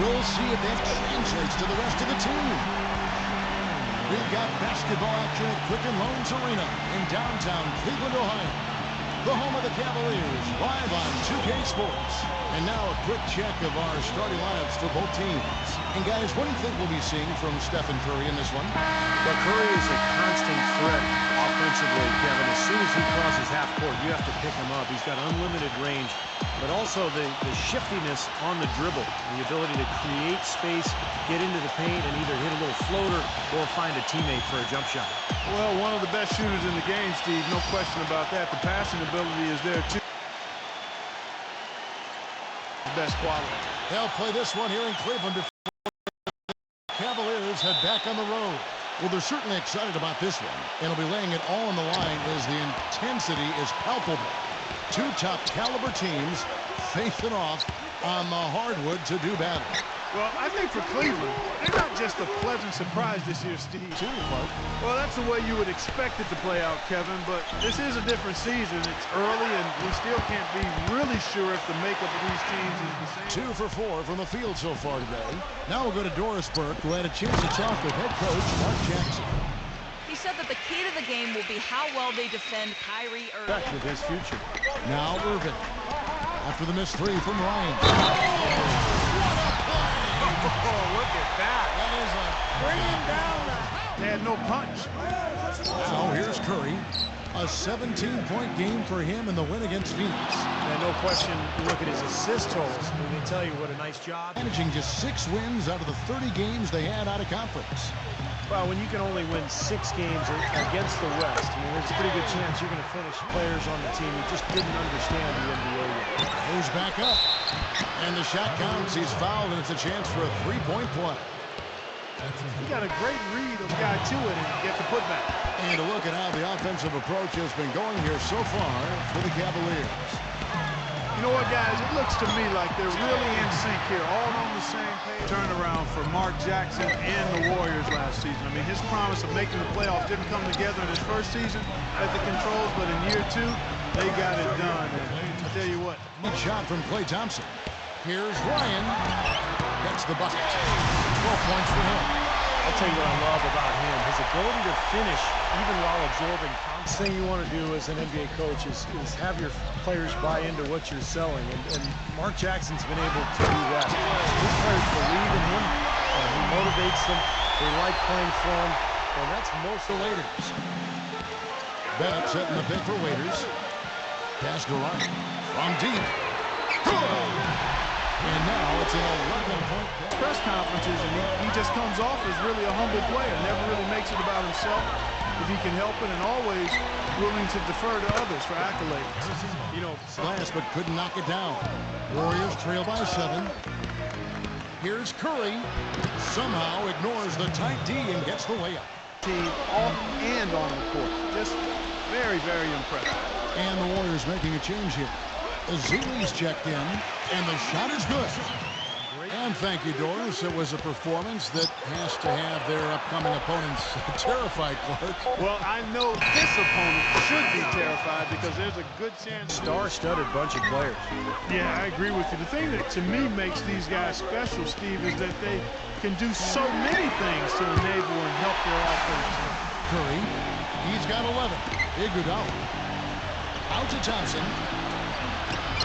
We'll see if that translates to the rest of the team. We've got basketball action at Quicken Loans Arena in downtown Cleveland, Ohio. The home of the Cavaliers, live on 2K Sports. And now a quick check of our starting lineups for both teams. And guys, what do you think we'll be seeing from Stephen Curry in this one? Well, Curry is a constant threat offensively, Kevin. As soon as he crosses half court, you have to pick him up. He's got unlimited range, but also the shiftiness on the dribble, the ability to create space, get into the paint, and either hit a little floater or find a teammate for a jump shot. Well, one of the best shooters in the game, Steve. No question about that. The passing ability is there, too. Best quality. They'll play this one here in Cleveland before the Cavaliers head back on the road. Well, they're certainly excited about this one, and they'll be laying it all on the line as the intensity is palpable. Two top caliber teams facing off on the hardwood to do battle. Well, I think for Cleveland, they're not just a pleasant surprise this year, Steve. Well, that's the way you would expect it to play out, Kevin, but this is a different season. It's early, and we still can't be really sure if the makeup of these teams is the same. 2 for 4 from the field so far today. Now we'll go to Doris Burke, who had a chance to talk with head coach Mark Jackson. He said that the key to the game will be how well they defend Kyrie Irving. With his future. Now Irving. After the missed 3 from Ryan. Oh, look at that. That is a Bring him down. They had no punch. Now here's Curry. A 17-point game for him in the win against Phoenix. And no question, you look at his assist totals, and they tell you what a nice job. Managing just 6 wins out of the 30 games they had out of conference. Well, when you can only win 6 games against the West, I mean, there's a pretty good chance you're going to finish players on the team who just didn't understand the NBA yet. Moves back up. And the shot counts. He's fouled, and it's a chance for a 3-point play. He got a great read of the guy to it and get the putback. And to look at how the offensive approach has been going here so far for the Cavaliers. You know what, guys? It looks to me like they're really in sync here, all on the same page. Turnaround for Mark Jackson and the Warriors last season. I mean, his promise of making the playoffs didn't come together in his first season at the controls, but in year 2, they got it done. And I'll tell you what. Good shot from Klay Thompson. Here's Ryan. Gets the bucket. 12 points for him. I'll tell you what I love about him, his ability to finish even while absorbing. The thing you want to do as an NBA coach is have your players buy into what you're selling, and Mark Jackson's been able to do that. His players believe in him, he motivates them, they like playing for him, and that's most of the Waiters. Bennett setting the pick for Waiters. Pass to Ryan. From deep. Good! And now it's an 11-point press conferences, and he just comes off as really a humble player, never really makes it about himself if he can help it, and always willing to defer to others for accolades. You know, glass but couldn't knock it down. Warriors trail by 7. Here's Curry. Somehow ignores the tight D and gets the layup. Team off and on the court. Just very, very impressive. And the Warriors making a change here. Azuli's checked in, and the shot is good. And thank you, Doris. It was a performance that has to have their upcoming opponents terrified, Clark. Well, I know this opponent should be terrified because there's a good chance. Star-studded bunch of players. Yeah, I agree with you. The thing that to me makes these guys special, Steve, is that they can do so many things to enable and help their offense. Curry, he's got 11. Iguodala. Out to Thompson.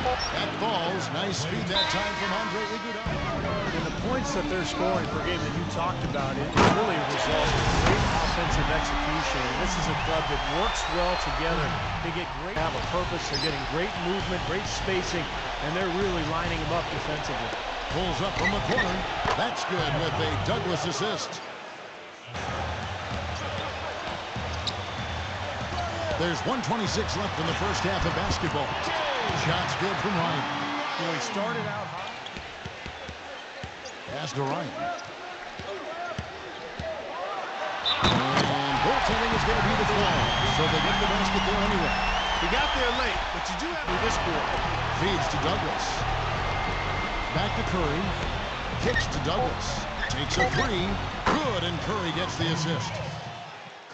That falls. Nice speed that time from Andre Iguodala. And the points that they're scoring per game that you talked about, it is really a result of great offensive execution. And this is a club that works well together. They get great, have a purpose. They're getting great movement, great spacing, and they're really lining them up defensively. Pulls up from the corner. That's good with a Douglas assist. There's 1:26 left in the first half of basketball. Shots good from Ryan. You know, he started out hot. Pass to Ryan. And goaltending is going to be the call. So they get the basket there anyway. He got there late, but you do have to this quarter. Feeds to Douglas. Back to Curry. Kicks to Douglas. Takes a 3. Good, and Curry gets the assist.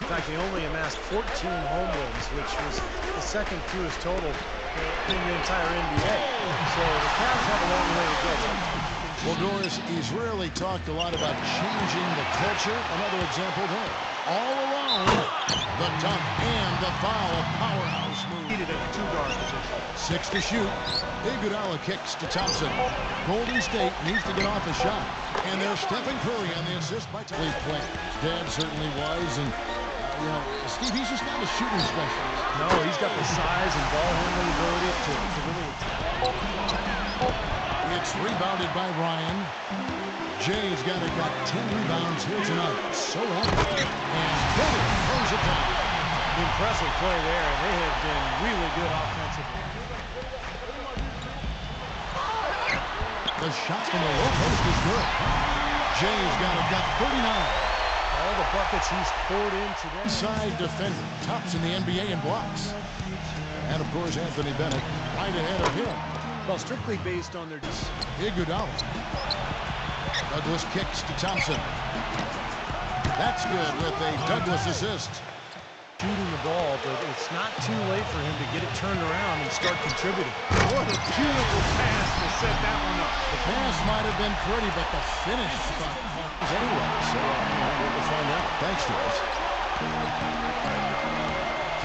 In fact, they only amassed 14 home wins, which was the second fewest total in the entire NBA. So the Cavs have a long way to go. Well, Doris, he's really talked a lot about changing the culture. Another example there. All alone, the dunk and the foul. A powerhouse move. Needed at the two-guard position. 6 to shoot. Iguodala kicks to Thompson. Golden State needs to get off a shot. And there's Stephen Curry on the assist by League play. Dad certainly was. And, you know, Steve, he's just not a shooting specialist. No, he's got the size and ball handling ability to really... It's rebounded by Ryan. Jay's got 10 rebounds here tonight. So active. And Curry throws it down. Impressive play there, and they have been really good offensively. The shot from the low post is good. Jay's got 39. All the buckets he's poured in today. Inside defender, tops in the NBA in blocks. And, of course, Anthony Bennett right ahead of him. Well, strictly based on their... Iguodala. Douglas kicks to Thompson. That's good with a Douglas assist. Shooting the ball, but it's not too late for him to get it turned around and start contributing. What a beautiful pass to set that one up. The pass might have been pretty, but the finish anyway. So we'll find out. Thanks to us.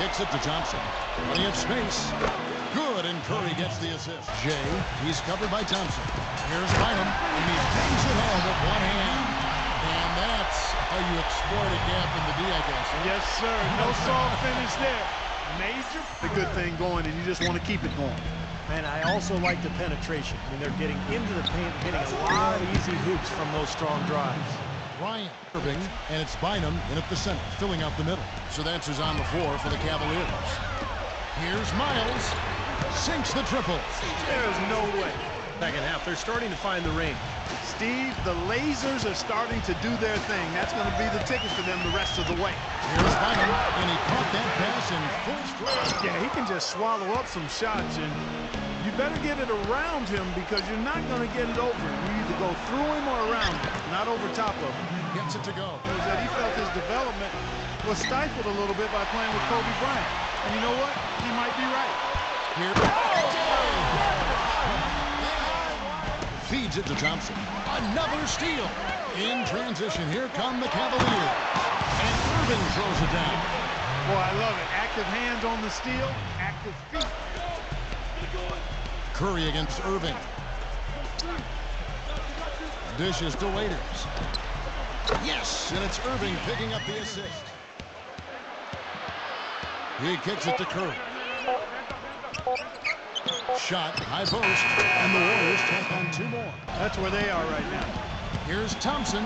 Kicks it to Thompson. Plenty of space. Good, and Curry gets the assist. Jay, he's covered by Thompson. Here's Bynum, and he bangs it home with one hand. And that's how you exploit a gap in the D, I guess. Yes, sir. No soft finish there. Major. A good thing going, and you just want to keep it going. And I also like the penetration. I mean, they're getting into the paint, getting a lot of easy hoops from those strong drives. Ryan serving, and it's Bynum in at the center, filling out the middle. So the answer's on the floor for the Cavaliers. Here's Miles. Sinks the triple. There's no way. Second half, they're starting to find the range. Steve, the lasers are starting to do their thing. That's going to be the ticket for them the rest of the way. Here's Bynum, and he caught that pass in full stride. Yeah, he can just swallow up some shots, and you better get it around him because you're not going to get it over him. You either go through him or around him, not over top of him. Gets it to go. Is that he felt his development was stifled a little bit by playing with Kobe Bryant. And you know what? He might be right. Here. Feeds it to Thompson. Another steal. In transition, here come the Cavaliers. And Irving throws it down. Boy, I love it. Active hands on the steal, active feet. Curry against Irving. Dishes to Waiters. Yes, and it's Irving picking up the assist. He kicks it to Curry. Shot, high post, and the Warriors tack on 2 more. That's where they are right now. Here's Thompson.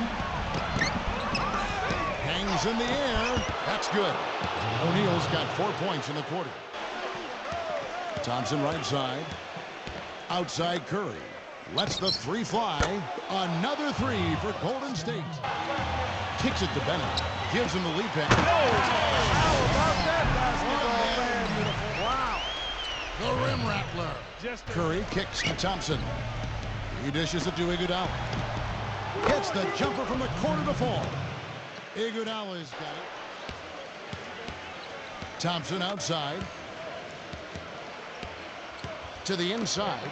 Hangs in the air. That's good. O'Neal's got 4 points in the quarter. Thompson right side. Outside Curry. Lets the 3 fly. Another 3 for Golden State. Kicks it to Bennett. Gives him the lead pass. How about that basketball, man? Wow. The rim rattler. Curry kicks to Thompson. He dishes it to Iguodala. Gets the jumper from the corner to fall. Iguodala's got it. Thompson outside. To the inside.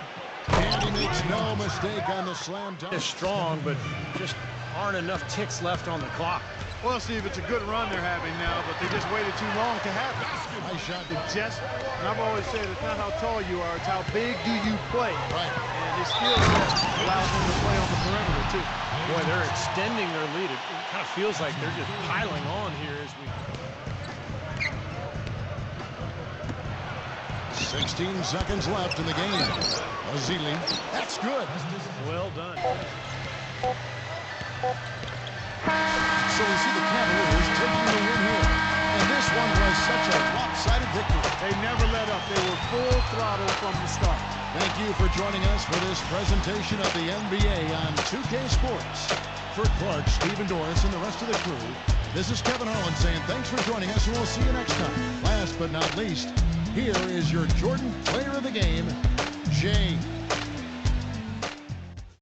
And he makes no mistake on the slam dunk. They're strong, but just aren't enough ticks left on the clock. Well, Steve, it's a good run they're having now, but they just waited too long to have it. Nice shot. And I've always said it's not how tall you are, it's how big do you play. Right. And his skill set allows them to play on the perimeter, too. Boy, they're extending their lead. It kind of feels like they're just piling on here as we... 16 seconds left in the game. Azili. That's good. Well done. So we see the Cavaliers taking the win here. And this one was such a lopsided victory. They never let up. They were full throttle from the start. Thank you for joining us for this presentation of the NBA on 2K Sports. For Clark, Steve, and Doris, and the rest of the crew, this is Kevin Harlan saying thanks for joining us, and we'll see you next time. Last but not least, here is your Jordan Player of the Game, Jay.